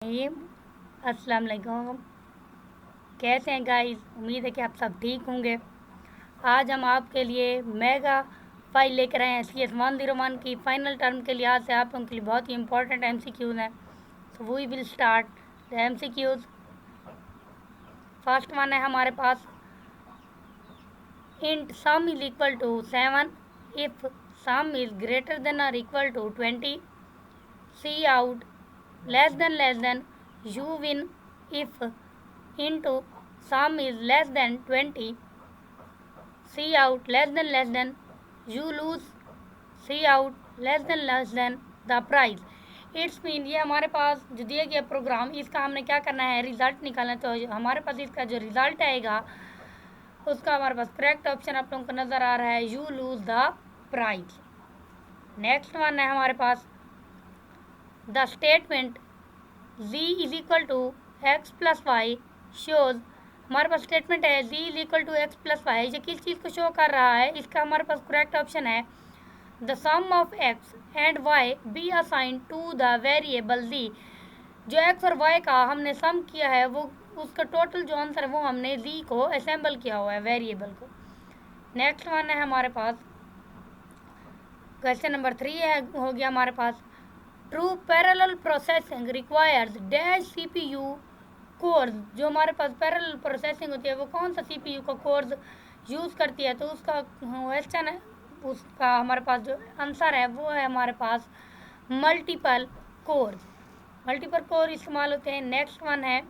अस्सलाम वालेकुम। कैसे हैं गाइस? उम्मीद है कि आप सब ठीक होंगे। आज हम आपके लिए मेगा फाइल लेकर आए हैं CS101 की फाइनल टर्म के लिहाज से आप लोगों के लिए बहुत ही इंपॉर्टेंट MCQs हैं। So we will start the MCQs। First one है हमारे पास, int sum is equal to 7 if sum is greater than और equal to 20। C out less than you win if into sum is less than 20. See out less than you lose. See out less than the price. It's mean ये हमारे पास जो दिया गया programme, इसका हमने क्या करना है, रिजल्ट निकालना। तो हमारे पास इसका जो रिजल्ट आएगा उसका हमारे पास करेक्ट ऑप्शन आप लोगों को नज़र आ रहा है, you lose the prize. Next one है हमारे पास, the statement z is equal to x plus y shows. हमारे पास स्टेटमेंट है z is equal to x plus y, ये किस चीज़ को शो कर रहा है? इसका हमारे पास करेक्ट ऑप्शन है, the sum of X and Y be assign to the variable z। जो एक्स और वाई का हमने सम किया है वो उसका टोटल जो आंसर है वो हमने z को असेंबल किया हुआ है, वेरिएबल को। नेक्स्ट वन है हमारे पास, क्वेश्चन नंबर 3 है, हो गया हमारे पास, true parallel processing requires dash CPU cores. जो हमारे पास पैरेलल प्रोसेसिंग होती है वो कौन सा CPU का कोर्स यूज़ करती है? तो उसका क्वेश्चन है, उसका हमारे पास जो आंसर है वो है हमारे पास मल्टीपल कोर्स। मल्टीपल कोर इस्तेमाल होते हैं। नेक्स्ट वन है,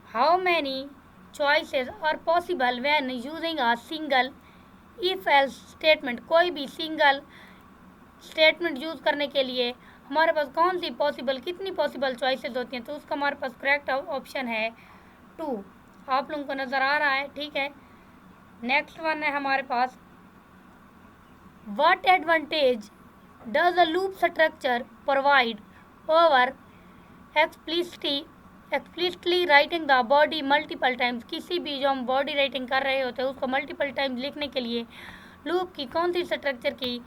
how many choices are possible when using a single if else statement. कोई भी सिंगल स्टेटमेंट यूज़ करने के लिए हमारे पास कौन सी पॉसिबल, कितनी पॉसिबल चॉइसेस होती हैं? तो उसका हमारे पास करेक्ट ऑप्शन है 2। आप लोगों को नज़र आ रहा है, ठीक है। नेक्स्ट वन है हमारे पास, what advantage does a loop structure provide over explicitly writing the body multiple times. किसी भी जो हम बॉडी राइटिंग कर रहे होते हैं उसको मल्टीपल टाइम्स लिखने के लिए लूप की कौन सी स्ट्रक्चर की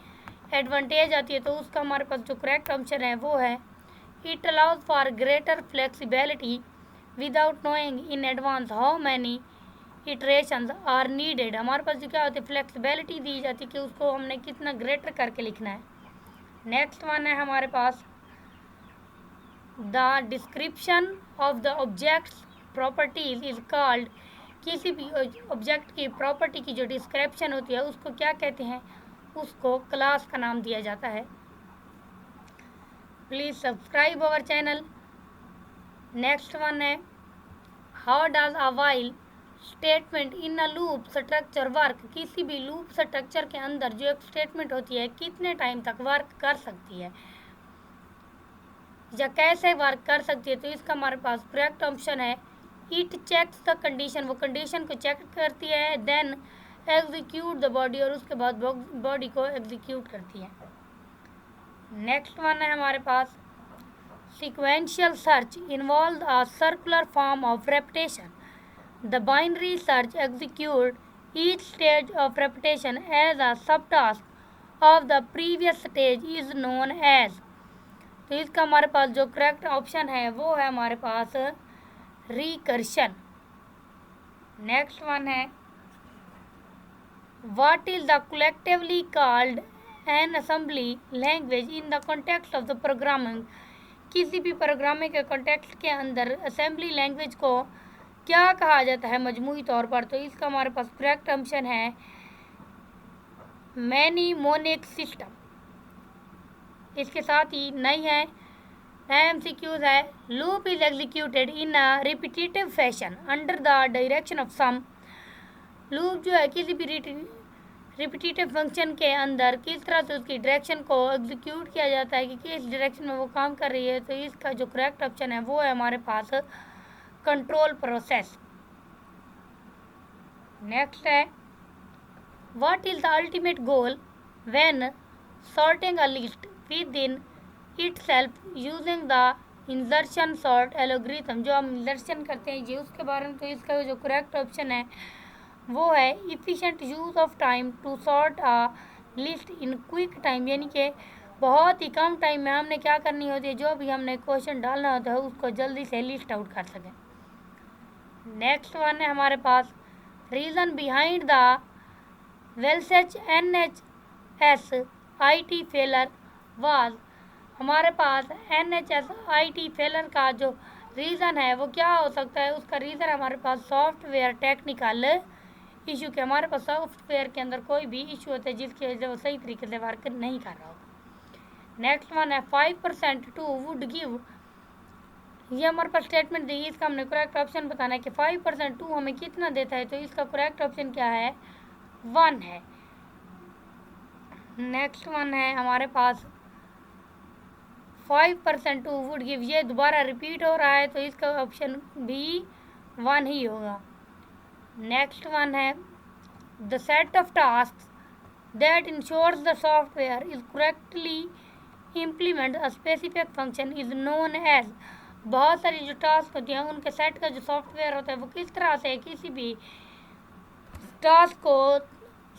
एडवांटेज आती है? तो उसका हमारे पास जो करेक्ट ऑप्शन है वो है, it allows for greater flexibility without knowing in advance how many iterations are needed. हमारे पास जो क्या होती है, फ्लेक्सिबिलिटी दी जाती है कि उसको हमने कितना ग्रेटर करके लिखना है। नेक्स्ट वन है हमारे पास, the description of the objects properties is called. किसी भी ऑब्जेक्ट की प्रॉपर्टी की जो डिस्क्रिप्शन होती है उसको क्या कहते हैं? उसको क्लास का नाम दिया जाता है। Please subscribe our channel. Next one है, how does a while statement in a loop structure work. किसी भी लूप स्ट्रक्चर के अंदर जो एक स्टेटमेंट होती है कितने टाइम तक वर्क कर सकती है या कैसे वर्क कर सकती है? तो इसका हमारे पास करेक्ट ऑप्शन है, इट चेक्स द कंडीशन। वो कंडीशन को चेक करती है, देन एग्जीक्यूट द बॉडी, और उसके बाद बॉडी को एग्जीक्यूट करती है। नेक्स्ट वन है हमारे पास, sequential search involve a circular form of repetition. The binary search execute each stage of repetition as a sub task of the previous stage is known as. तो इसका हमारे पास जो करेक्ट ऑप्शन है वो है हमारे पास रिकर्शन। नेक्स्ट वन है, what is the collectively called an assembly language in the context of the programming। किसी भी प्रोग्रामिंग के कॉन्टेक्स्ट के अंदर असेंबली लैंग्वेज को क्या कहा जाता है मजमूई तौर पर? तो इसका हमारे पास करेक्ट ऑप्शन है मैनीमोनिक सिस्टम। इसके साथ ही नहीं है, MCQs है, loop is executed in a repetitive fashion under the direction of some. Loop जो है किसी भी रिपीटेटिव फंक्शन के अंदर किस तरह से उसकी डायरेक्शन को एग्जीक्यूट किया जाता है कि किस डायरेक्शन में वो काम कर रही है? तो इसका जो करेक्ट ऑप्शन है वो है हमारे पास कंट्रोल प्रोसेस। नेक्स्ट है, what is the ultimate goal when sorting a list with in itself using the insertion sort algorithm. जो हम इंसर्शन करते हैं ये उसके बारे में। तो इसका जो करेक्ट ऑप्शन है वो है efficient use of time to sort a list in quick time, यानी कि बहुत ही कम टाइम में हमने क्या करनी होती है, जो भी हमने क्वेश्चन डालना होता है उसको जल्दी से लिस्ट आउट कर सकें। नेक्स्ट वन है हमारे पास reason behind the Welsh's NHS-IT failure was. हमारे पास NHS-IT फेलर का जो रीज़न है वो क्या हो सकता है, उसका रीज़न हमारे पास सॉफ्टवेयर टेक्निकल इशू के, हमारे पास सॉफ्टवेयर के अंदर कोई भी इशू होता है जिसकी वजह से वो सही तरीके से वर्क नहीं कर रहा होता। नेक्स्ट वन है 5% टू वुड गिव। ये हमारे पास स्टेटमेंट दी, इसका हमने करेक्ट ऑप्शन बताना है कि 5% टू हमें कितना देता है, तो इसका करेक्ट ऑप्शन क्या है, 1 है। नेक्स्ट वन है हमारे पास 5% टू वुड गिव, ये दोबारा रिपीट हो रहा है तो इसका ऑप्शन भी 1 ही होगा। नेक्स्ट वन है the set of task that ensures the software is correctly implement a specific function is known as. बहुत सारी जो टास्क होती हैं उनके सेट का जो सॉफ्टवेयर होता है वो किस तरह से किसी भी टास्क को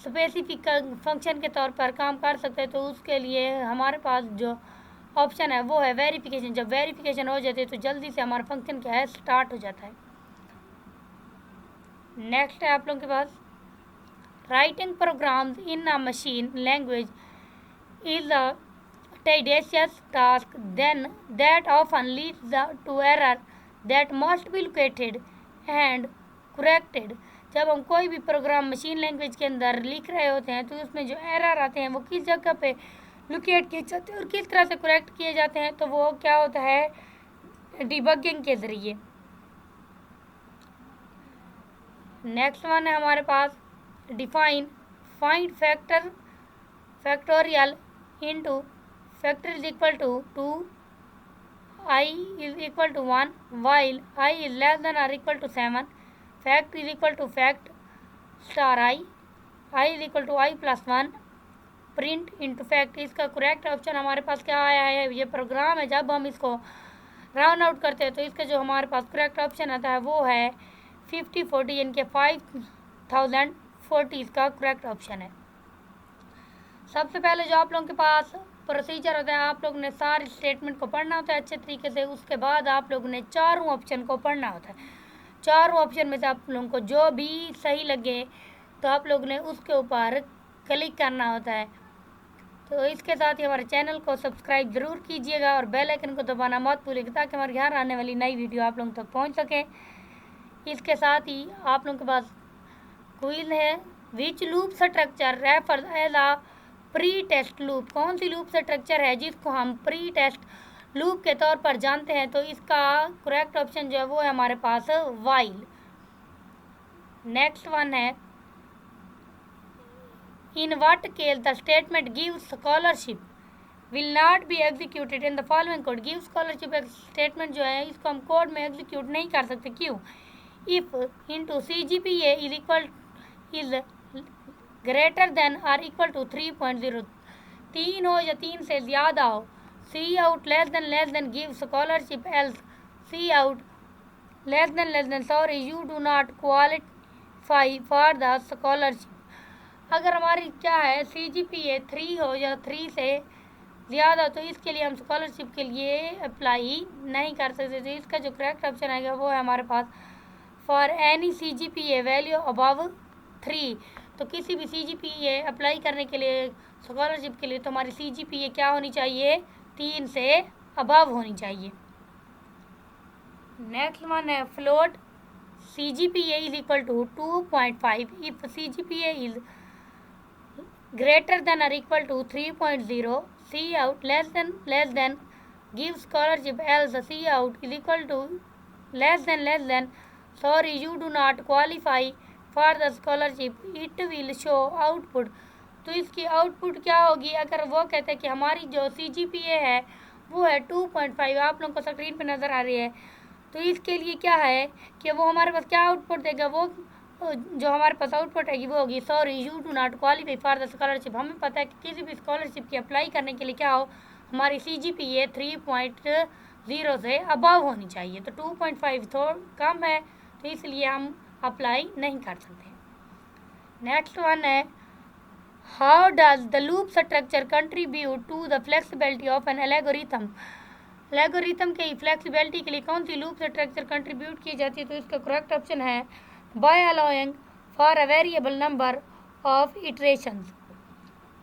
स्पेसिफिक फंक्शन के तौर पर काम कर सकते हैं, तो उसके लिए हमारे पास जो ऑप्शन है वो है वेरिफिकेशन। जब वेरिफिकेशन हो जाती है तो जल्दी से हमारा फंक्शन क्या है, स्टार्ट हो जाता है। नेक्स्ट है आप लोगों के पास writing programs in a machine language is a tedious task then that often leads to error that must be located and corrected। जब हम कोई भी प्रोग्राम मशीन लैंग्वेज के अंदर लिख रहे होते हैं तो उसमें जो एरर आते हैं वो किस जगह पे लोकेट किए जाते हैं और किस तरह से करेक्ट किए जाते हैं, तो वो क्या होता है, डिबगिंग के ज़रिए। नेक्स्ट वन है हमारे पास define find factorial into factor is equal to 2, I is equal to 1 while I is less than or equal to 7, fact is equal to fact star I is equal to I plus 1, print into fact। इसका correct option हमारे पास क्या आया है, ये programme है, जब हम इसको राउंड आउट करते हैं तो इसका जो हमारे पास करेक्ट ऑप्शन आता है वो है 5040, यानी कि 5040 इसका करेक्ट ऑप्शन है। सबसे पहले जो आप लोगों के पास प्रोसीजर होता है, आप लोग ने सारी स्टेटमेंट को पढ़ना होता है अच्छे तरीके से, उसके बाद आप लोगों ने चारों ऑप्शन को पढ़ना होता है। चारों ऑप्शन में से आप लोगों को जो भी सही लगे तो आप लोग ने उसके ऊपर क्लिक करना होता है। तो इसके साथ ही हमारे चैनल को सब्सक्राइब ज़रूर कीजिएगा और बेल आइकन को दबाना मत भूलिएगा ताकि हमारे यहाँ आने वाली नई वीडियो आप लोगों तक पहुँच सके। इसके साथ ही आप लोगों के पास क्विज है, विच लूप स्ट्रक्चर रेफर्स एज आ प्री टेस्ट लूप। कौन सी लूप स्ट्रक्चर है जिसको हम प्री टेस्ट लूप के तौर पर जानते हैं, तो इसका करेक्ट ऑप्शन जो है वो है हमारे पास वाइल। नेक्स्ट वन है in what case the statement give scholarship will not be executed in the following code. Give scholarship एक स्टेटमेंट जो है इसको हम कोड में एग्जीक्यूट नहीं कर सकते, क्यों, if into CGPA is equal is greater than और इक्वल टू 3.0, 3 हो या 3 से ज़्यादा हो। सी out less than give scholarship else C out less than sorry you do not qualify for the scholarship. अगर हमारी क्या है CGPA 3 हो या 3 से ज़्यादा तो इसके लिए हम स्कॉलरशिप के लिए अप्लाई नहीं कर सकते। तो इसका जो करेक्ट ऑप्शन आएगा वो है हमारे पास for any CGPA value above 3। तो किसी भी CGPA अप्लाई करने के लिए स्कॉलरशिप के लिए तो हमारी CGPA क्या होनी चाहिए, 3 से अबव होनी चाहिए। नेक्स्ट वन है float CGPA is equal to 2.5 if CGPA is greater than और equal to 3.0, C out less than give scholarship else C out is equal to less than sorry you do not qualify for the scholarship it will show output. तो इसकी output क्या होगी, अगर वो कहते हैं कि हमारी जो CGPA है वो है 2.5, आप लोगों को स्क्रीन पे नज़र आ रही है, तो इसके लिए क्या है कि वो हमारे पास क्या आउटपुट देगा, वो जो हमारे पास आउटपुट आएगी वो होगी sorry you do not qualify for the scholarship. हमें पता है कि किसी भी स्कॉलरशिप की अप्लाई करने के लिए क्या हो, हमारी CGPA 3.0 से अबव होनी चाहिए। तो 2.5 थोड़ा कम है तो इसलिए हम अप्लाई नहीं कर सकते। नेक्स्ट वन है how does the loop structure contribute to the flexibility of an algorithm? Algorithm के फ्लेक्सिबिलिटी के लिए कौन सी लूप स्ट्रक्चर कंट्रीब्यूट की जाती है? तो इसका करेक्ट ऑप्शन है by allowing for a variable number of iterations.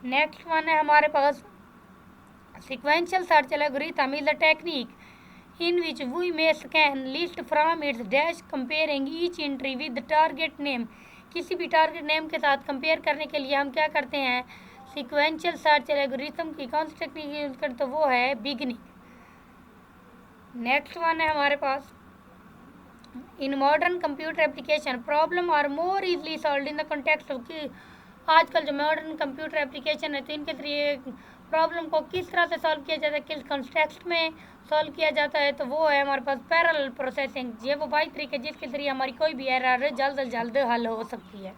Next one है हमारे पास sequential search algorithm is a technique in which we may scan list from its dash comparing each entry with the target name। किसी भी target name के साथ compare करने के लिए हम क्या करते हैं? सीक्वेंशियल सर्च एल्गोरिथम की कौन सी टेक्निक यूज करते हैं? वो है बिगनिंग। नेक्स्ट वन है हमारे पास in modern computer application problem are more easily solve in the context of कि आजकल जो मॉडर्न कंप्यूटर एप्लीकेशन है तो इनके जरिए प्रॉब्लम को किस तरह से सॉल्व किया जाता है, किस कॉन्टेक्स्ट में सॉल्व किया जाता है? तो वो है हमारे पास पैरेलल प्रोसेसिंग। ये वो बाई तरीके जिसके जरिए हमारी कोई भी एरर जल्द से जल्द हल हो सकती है।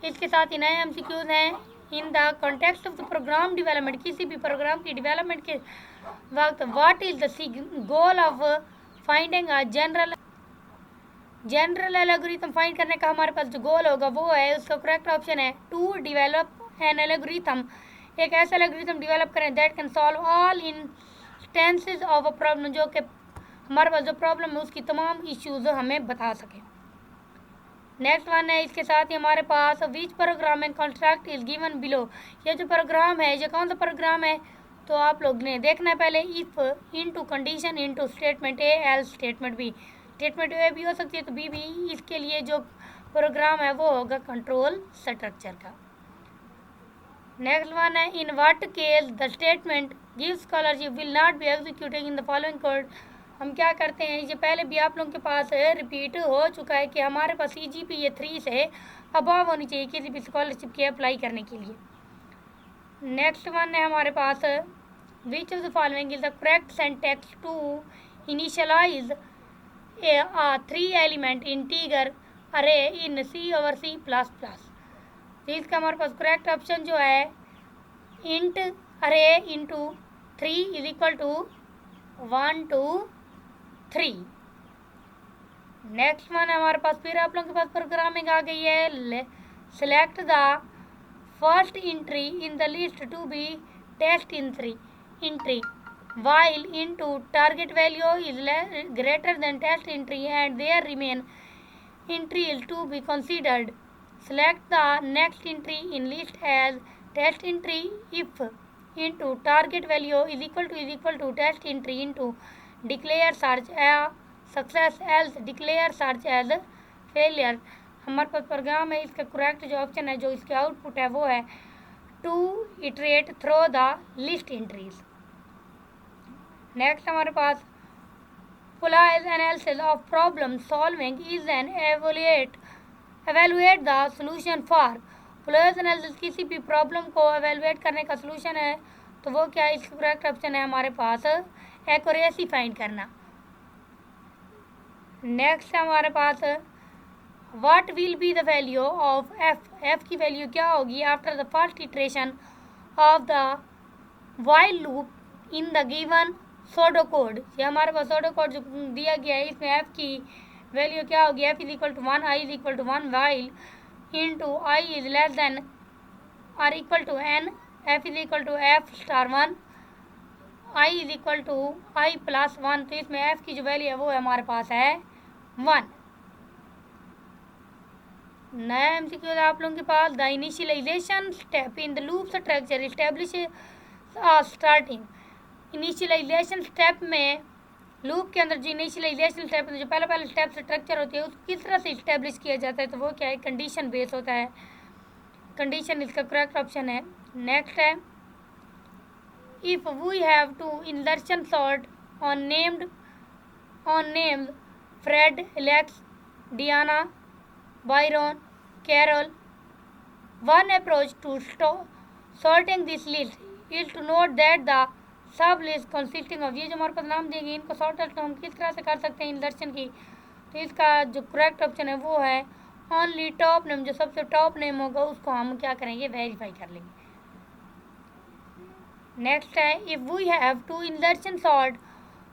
इसके साथ ही नए एमसीक्यूज हैं in the context of the program development. किसी भी प्रोग्राम की डेवलपमेंट के वक्त what is the goal of finding a general algorithm find करने का हमारे पास जो गोल होगा वो है, उसका करेक्ट ऑप्शन है टू डेवलप एन एल्गोरिथम। एक ऐसा एल्गोरिथम डेवलप करें that can solve all instances of a problem, जो कि हमारे पास जो प्रॉब्लम है उसकी तमाम इश्यूज हमें बता सके। नेक्स्ट वन है इसके साथ ही हमारे पास which programming construct is given below. ये जो प्रोग्राम है ये कौन सा प्रोग्राम है? तो आप लोग ने देखना है पहले if into condition into statement A else statement B. Statement A भी हो सकती है तो बी भी। इसके लिए जो प्रोग्राम है वो होगा कंट्रोल स्ट्रक्चर का। नेक्स्ट वन है in what case the statement give scholarship will not be executed in the following code. हम क्या करते हैं, ये पहले भी आप लोगों के पास रिपीट हो चुका है कि हमारे पास CGPA ये 3 से अबव होनी चाहिए किसी भी स्कॉलरशिप के अप्लाई करने के लिए। नेक्स्ट वन है हमारे पास which of the following is the correct syntax to initialise a 3 element integer array in C/C++। तो इसका हमारे पास करेक्ट ऑप्शन जो है इंट अरे into 3 is equal to 1 2 3। Next one है हमारे पास फिर आप लोगों के पास प्रोग्रामिंग आ गई है select the first entry in the list to be test entry while into target value is greater than test entry and there remain entry is to be considered. Select the next entry in list as test entry if into target value is equal to test entry into declare search a success else declare search as failure। हमारे पास programme है, इसका correct जो option है जो इसके output है वो है to iterate through the list entries. Next हमारे पास Polya's analysis of problem solving is an evaluate the solution for. Polya's analysis किसी भी प्रॉब्लम को एवेलुएट करने का सॉल्यूशन है तो वो क्या है? इसका करेक्ट ऑप्शन है हमारे पास एक्यूरेसी फाइंड करना। नेक्स्ट हमारे पास what will be the value of f की वैल्यू क्या होगी after the first iteration of the while loop in the given pseudo code. ये हमारे पास सोडो कोड जो दिया गया है इसमें एफ की वैल्यू क्या होगी? F is equal to 1 I is equal to 1 while into I is less than or equal to N F is equal to F star 1 I is equal to I plus 1। तो इसमें F की जो value है वो हमारे पास है 1। नया MCQ है आप लोगों के पास the initialisation step in the loop structure establish starting. Initialisation step में लूप के अंदर जो इनिशियलाइजेशन स्टेप जो पहले स्टेप स्ट्रक्चर होती है उसको किस तरह से इस्टेब्लिश किया जाता है? तो वो क्या है? कंडीशन बेस होता है। कंडीशन इसका करेक्ट ऑप्शन है। नेक्स्ट है if we have to insertion sort on named Fred Alex Diana Byron Carol one approach to sorting this list is to note that the sub list consisting of. ये जो हमारे पास नाम देंगे इनको sort out हम किस तरह से कर सकते हैं इंसर्शन की? तो इसका जो करेक्ट ऑप्शन है वो है ओनली टॉप नेम। जो सबसे टॉप नेम होगा उसको हम क्या करेंगे? वेरीफाई कर लेंगे। नेक्स्ट है if we have to insertion sort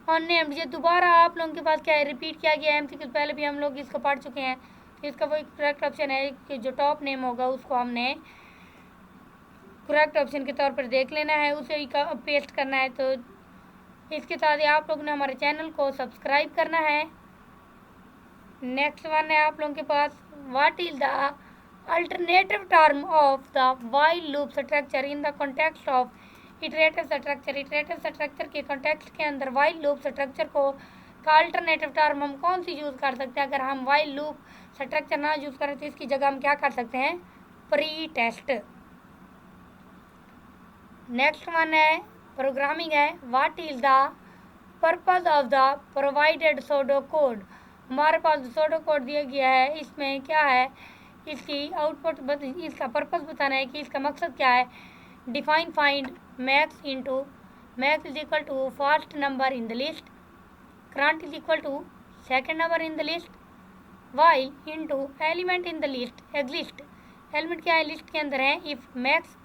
on name. ये दोबारा आप लोगों के पास क्या है? रिपीट किया गया है एमसीक्यू पहले भी हम लोग इसको पढ़ चुके हैं। तो इसका वो करेक्ट ऑप्शन है कि जो टॉप नेम होगा उसको हमने करेक्ट ऑप्शन के तौर पर देख लेना है, उसे ही पेस्ट करना है। तो इसके साथ ही आप लोग ने हमारे चैनल को सब्सक्राइब करना है। नेक्स्ट वन है आप लोगों के पास, what is the alternative term of the while loop structure in the context of iterative structure. Iterative structure के कॉन्टेक्स्ट के अंदर व्हाइल लूप स्ट्रक्चर को का अल्टरनेटिव टर्म हम कौन सी यूज़ कर सकते हैं? अगर हम व्हाइल लूप स्ट्रक्चर ना यूज़ करें तो इसकी जगह हम क्या कर सकते हैं? Pre test. नेक्स्ट वन है प्रोग्रामिंग है, what is the purpose of the provided pseudo code. हमारे पास सोडो कोड दिया गया है, इसमें क्या है? इसकी आउटपुट इसका पर्पस बताना है कि इसका मकसद क्या है। Define find max into max is equal to first number in the list, current is equal to second number in the list, while into element in the list exist. Element क्या है list के अंदर है। If max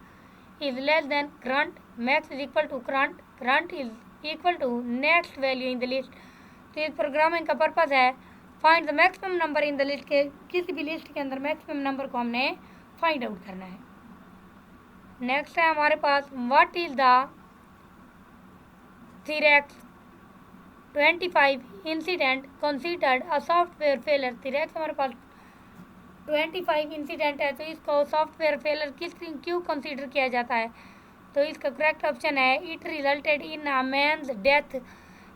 is less than current, max is equal to current, current is equal to next value in the list. तो इस programming का purpose है find the maximum number in the list के किसी भी लिस्ट के अंदर मैक्सिमम नंबर को हमने फाइंड आउट करना है। नेक्स्ट है हमारे पास, what is the Therac 25 incident considered a software failure. Therac हमारे पास 25 इंसिडेंट है, तो इसको सॉफ्टवेयर फेलर क्यों कंसीडर किया जाता है? तो इसका करेक्ट ऑप्शन है it resulted in a man's death.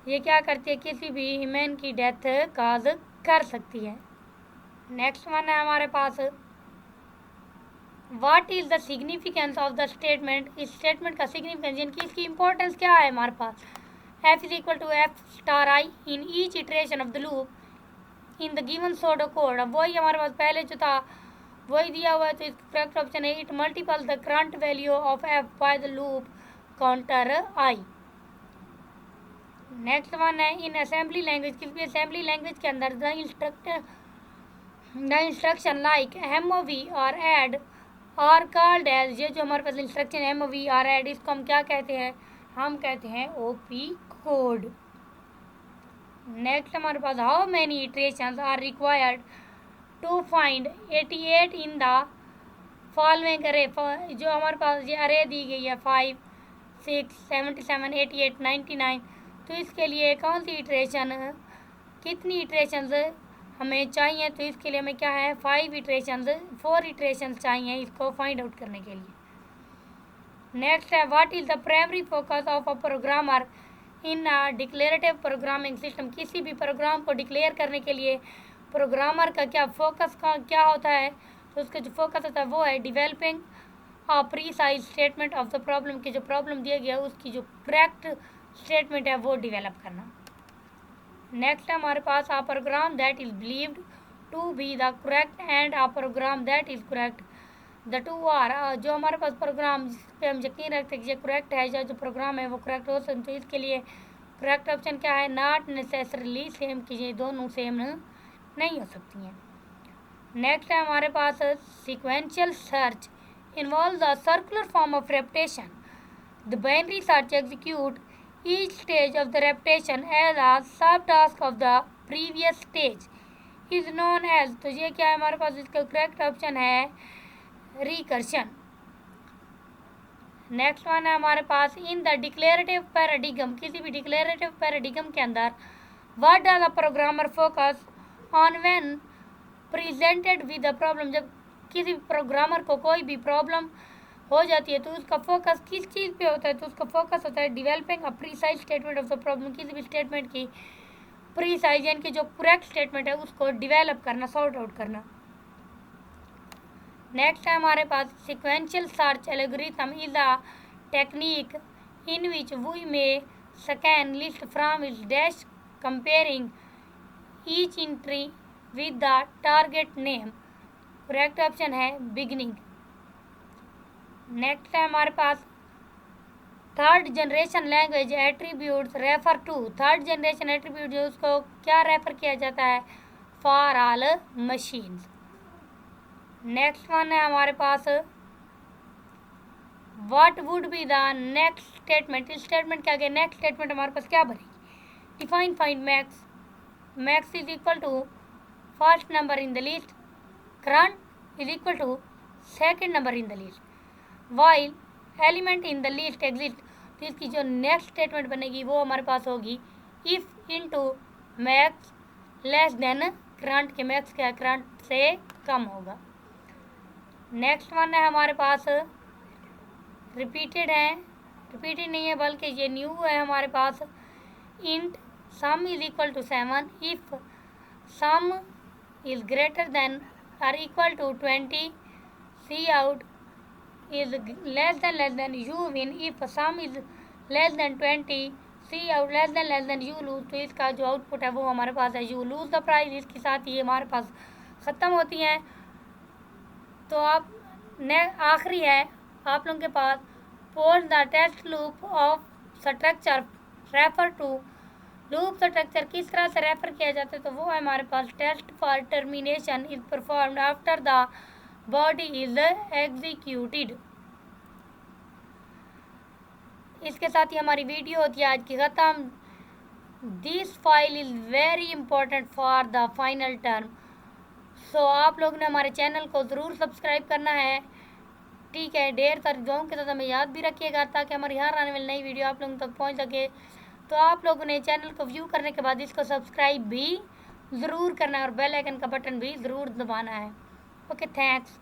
ये क्या करती है? किसी भी ह्यूमन की डेथ काज कर सकती है। नेक्स्ट वन है हमारे पास, what is the significance of the statement. इस स्टेटमेंट का सिग्निफिकेंस यानी कि इसकी इंपॉर्टेंस क्या है हमारे पास। f is equal to F star i in each iteration of the loop in the given pseudo code. अब वही हमारे पास पहले जो था वही दिया हुआ है, तो इसका करेक्ट ऑप्शन है it multiple the current value of F by the loop counter I. Next one है इन असेंबली लैंग्वेज। किसी भी असेंबली लैंग्वेज के अंदर द इंस्ट्रक्शन लाइक एमओवी और ऐड और कॉल्ड एज, ये जो हमारे पास इंस्ट्रक्शन एमओवी और ऐड, इसको हम क्या कहते हैं? हम कहते हैं ओपी कोड। नेक्स्ट हमारे पास, how many iterations are required to find 88 in the following array. जो हमारे पास ये अरे दी गई है 5, 6, 77, 88, 99, तो इसके लिए कौन सी इटरेशन, कितनी इटरेशंस हमें चाहिए? तो इसके लिए हमें क्या है? 4 इटरेशंस चाहिए इसको फाइंड आउट करने के लिए। नेक्स्ट है, what is the primary focus of a programmer in a declarative programming system. किसी भी प्रोग्राम को डिक्लेयर करने के लिए प्रोग्रामर का क्या फोकस का क्या होता है? तो उसका जो फोकस होता है वो है developing a precise statement of the problem. की जो प्रॉब्लम दिया गया उसकी जो करेक्ट स्टेटमेंट है वो डेवलप करना। नेक्स्ट हमारे पास, a program that is believed to be the correct and a program that is correct, the two are. जो हमारे पास प्रोग्राम जिस पे हम यकीन रखते हैं कि ये करेक्ट है या जो प्रोग्राम है वो करेक्ट हो सकते, तो इसके लिए करेक्ट ऑप्शन क्या है? नॉट नेसेसरली सेम, कि ये दोनों सेम नहीं हो सकती हैं। नेक्स्ट है हमारे पास, sequential search involves a circular form of repetition. The binary search execute each stage of the repetition as a subtask of the previous stage is known as। तो ये क्या है हमारे पास? इसका करेक्ट ऑप्शन है रिकर्शन। नेक्स्ट वन है हमारे पास, इन द डिक्लेरेटिव पैराडिगम। किसी भी डिक्लेरेटिव पैराडिगम के अंदर what does the programmer focus on when presented with the problem. जब किसी प्रोग्रामर को कोई भी प्रॉब्लम हो जाती है तो उसका फोकस किस चीज़ पे होता है? तो उसका फोकस होता है developing a precise statement of the problem. किसी भी स्टेटमेंट की प्रीसाइज यानी कि जो करेक्ट स्टेटमेंट है उसको डिवेलप करना, सॉर्ट आउट करना। नेक्स्ट है हमारे पास, sequential search algorithm is a technique in which we may scan list from its dash comparing each entry with the target name. Correct option है बिगिनिंग। नेक्स्ट है हमारे पास, third generation language attributes refer to. Third generation attribute जो उसको क्या refer किया जाता है? For all machines. Next one है हमारे पास, what would be the next statement. इस स्टेटमेंट के आगे नेक्स्ट स्टेटमेंट हमारे पास क्या बनेगी? Define find max, max is equal to first number in the list, current is equal to second number in the list, while element in the list exist, तो इसकी जो नेक्स्ट स्टेटमेंट बनेगी वो हमारे पास होगी if into max less than current, के max क्या current से कम होगा। नेक्स्ट वन है हमारे पास रिपीटेड है, रिपीटेड नहीं है बल्कि ये न्यू है हमारे पास। Int sum is equal to 7 if sum is greater than or equal to 20, C out is less than you win, if sum is less than 20, C out less than you lose. तो इसका जो output है वो हमारे पास है you lose the prize. इसके साथ ये हमारे पास ख़त्म होती हैं। तो आप आखिरी है आप लोगों के पास pose the test loop of structure refer to, loop structure किस तरह से रेफर किया जाता है, तो वो है हमारे पास test for termination is performed after the body is executed. इसके साथ ही हमारी वीडियो होती है आज की ख़त्म। This file is very important for the final term. So आप लोग ने हमारे चैनल को ज़रूर सब्सक्राइब करना है, ठीक है। ढेर सारी दुआओं के साथ हमें याद भी रखिएगा ताकि हमारी हर आने वाली नई वीडियो आप लोगों तक पहुंच सके। तो आप लोगों ने चैनल को व्यू करने के बाद इसको सब्सक्राइब भी ज़रूर करना है और बेल आइकन का बटन भी ज़रूर दबाना है। Okay, thanks.